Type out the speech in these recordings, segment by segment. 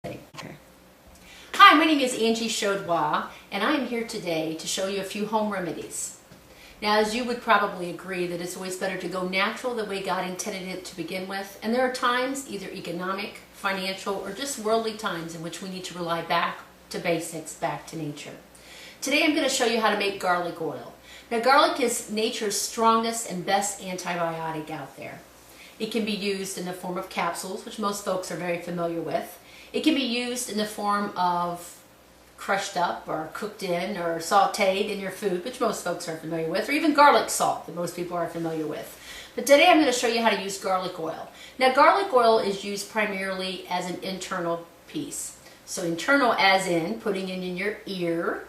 Okay. Hi, my name is Angie Chaudroy, and I am here today to show you a few home remedies. Now, as you would probably agree that it's always better to go natural the way God intended it to begin with, and there are times, either economic, financial, or just worldly times in which we need to rely back to basics, back to nature. Today I'm going to show you how to make garlic oil. Now, garlic is nature's strongest and best antibiotic out there. It can be used in the form of capsules, which most folks are very familiar with. It can be used in the form of crushed up or cooked in or sauteed in your food, which most folks are familiar with, or even garlic salt that most people are familiar with. But today I'm going to show you how to use garlic oil. Now, garlic oil is used primarily as an internal piece. So internal as in putting it in your ear.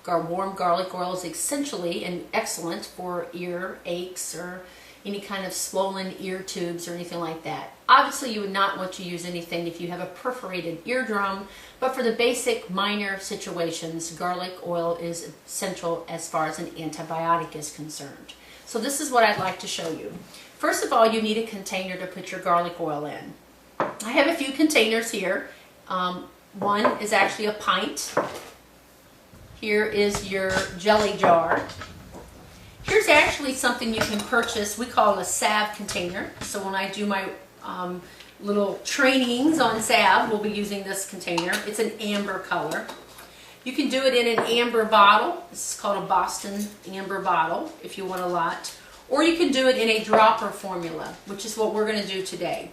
Warm garlic oil is essentially and excellent for ear aches or any kind of swollen ear tubes or anything like that. Obviously, you would not want to use anything if you have a perforated eardrum, but for the basic minor situations, garlic oil is essential as far as an antibiotic is concerned. So this is what I'd like to show you. First of all, you need a container to put your garlic oil in. I have a few containers here. One is actually a pint. Here is your jelly jar. Here's actually something you can purchase. We call it a salve container. So when I do my little trainings on salve, we'll be using this container. It's an amber color. You can do it in an amber bottle. This is called a Boston amber bottle if you want a lot. Or you can do it in a dropper formula, which is what we're going to do today.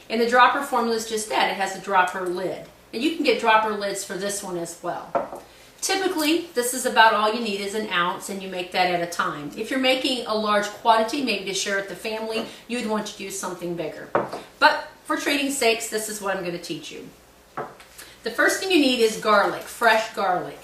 And the dropper formula is just that. It has a dropper lid. And you can get dropper lids for this one as well. Typically, this is about all you need is an ounce, and you make that at a time. If you're making a large quantity, maybe to share with the family, you'd want to use something bigger. But for trading's sakes, this is what I'm going to teach you. The first thing you need is garlic, fresh garlic.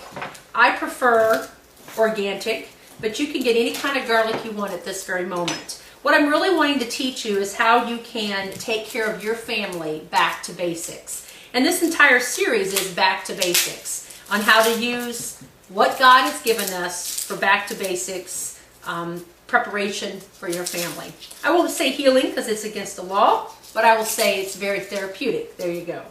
I prefer organic, but you can get any kind of garlic you want at this very moment. What I'm really wanting to teach you is how you can take care of your family back to basics. And this entire series is back to basics, on how to use what God has given us for back to basics preparation for your family. I won't say healing because it's against the law, but I will say it's very therapeutic. There you go.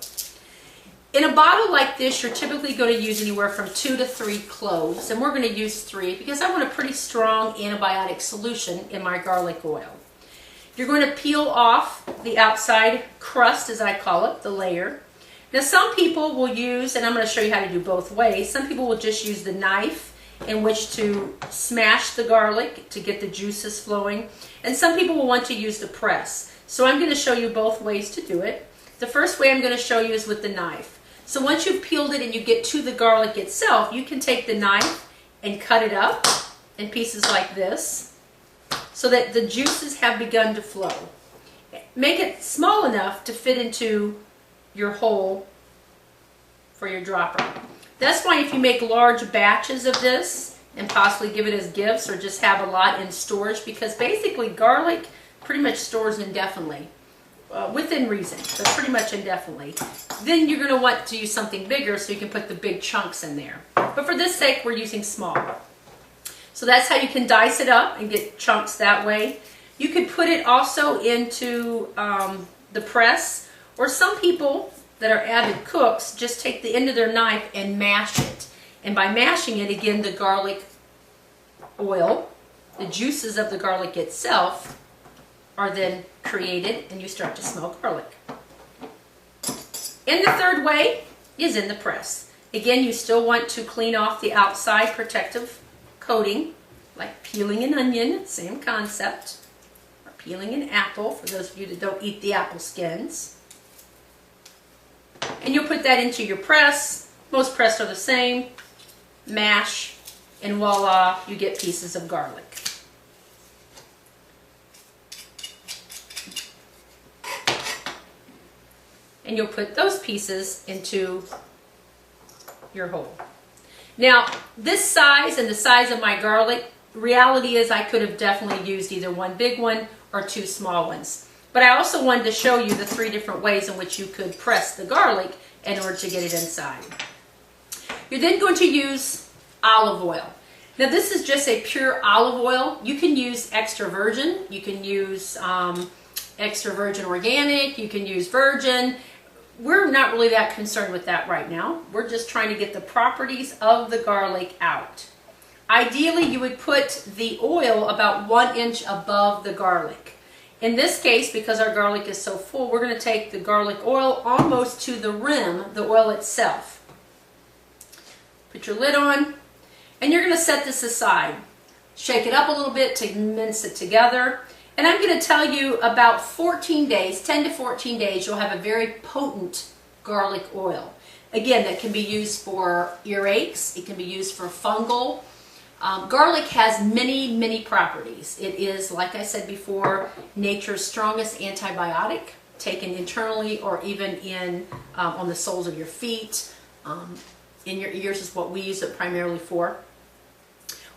In a bottle like this, you're typically going to use anywhere from 2 to 3 cloves, and we're going to use 3 because I want a pretty strong antibiotic solution in my garlic oil. You're going to peel off the outside crust, as I call it, the layer. Now, some people will use, and I'm going to show you how to do both ways, some people will just use the knife in which to smash the garlic to get the juices flowing, and some people will want to use the press. So I'm going to show you both ways to do it. The first way I'm going to show you is with the knife. So once you've peeled it and you get to the garlic itself, you can take the knife and cut it up in pieces like this so that the juices have begun to flow. Make it small enough to fit into your hole for your dropper. That's why if you make large batches of this and possibly give it as gifts or just have a lot in storage, because basically garlic pretty much stores indefinitely, within reason, but pretty much indefinitely. Then you're going to want to use something bigger so you can put the big chunks in there. But for this sake, we're using small. So that's how you can dice it up and get chunks that way. You could put it also into the press. Or some people that are avid cooks just take the end of their knife and mash it. And by mashing it, again, the garlic oil, the juices of the garlic itself are then created and you start to smell garlic. And the third way is in the press. Again, you still want to clean off the outside protective coating, like peeling an onion, same concept, or peeling an apple, for those of you that don't eat the apple skins. And you'll put that into your press. Most press are the same. Mash, and voila, you get pieces of garlic. And you'll put those pieces into your hole. Now, this size and the size of my garlic, reality is I could have definitely used either one big one or 2 small ones. But I also wanted to show you the 3 different ways in which you could press the garlic in order to get it inside. You're then going to use olive oil. Now, this is just a pure olive oil. You can use extra virgin. You can use extra virgin organic. You can use virgin. we're not really that concerned with that right now. We're just trying to get the properties of the garlic out. Ideally, you would put the oil about 1 inch above the garlic. In this case, because our garlic is so full, we're going to take the garlic oil almost to the rim, the oil itself. Put your lid on, and you're going to set this aside. Shake it up a little bit to mince it together. And I'm going to tell you about 14 days, 10 to 14 days, you'll have a very potent garlic oil. Again, that can be used for earaches. It can be used for fungal. Garlic has many, many properties. It is, like I said before, nature's strongest antibiotic, taken internally or even in on the soles of your feet. In your ears is what we use it primarily for.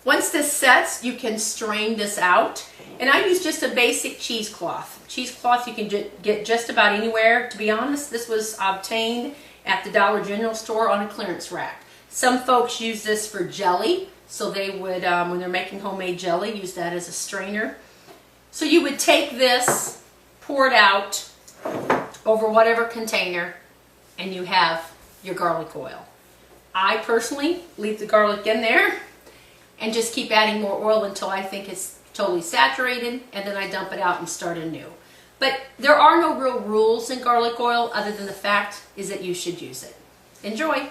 Once this sets, you can strain this out. And I use just a basic cheesecloth. Cheesecloth you can get just about anywhere. To be honest, this was obtained at the Dollar General store on a clearance rack. Some folks use this for jelly. So they would, when they're making homemade jelly, use that as a strainer. So you would take this, pour it out over whatever container, and you have your garlic oil. I personally leave the garlic in there and just keep adding more oil until I think it's totally saturated, and then I dump it out and start anew. But there are no real rules in garlic oil other than the fact is that you should use it. Enjoy!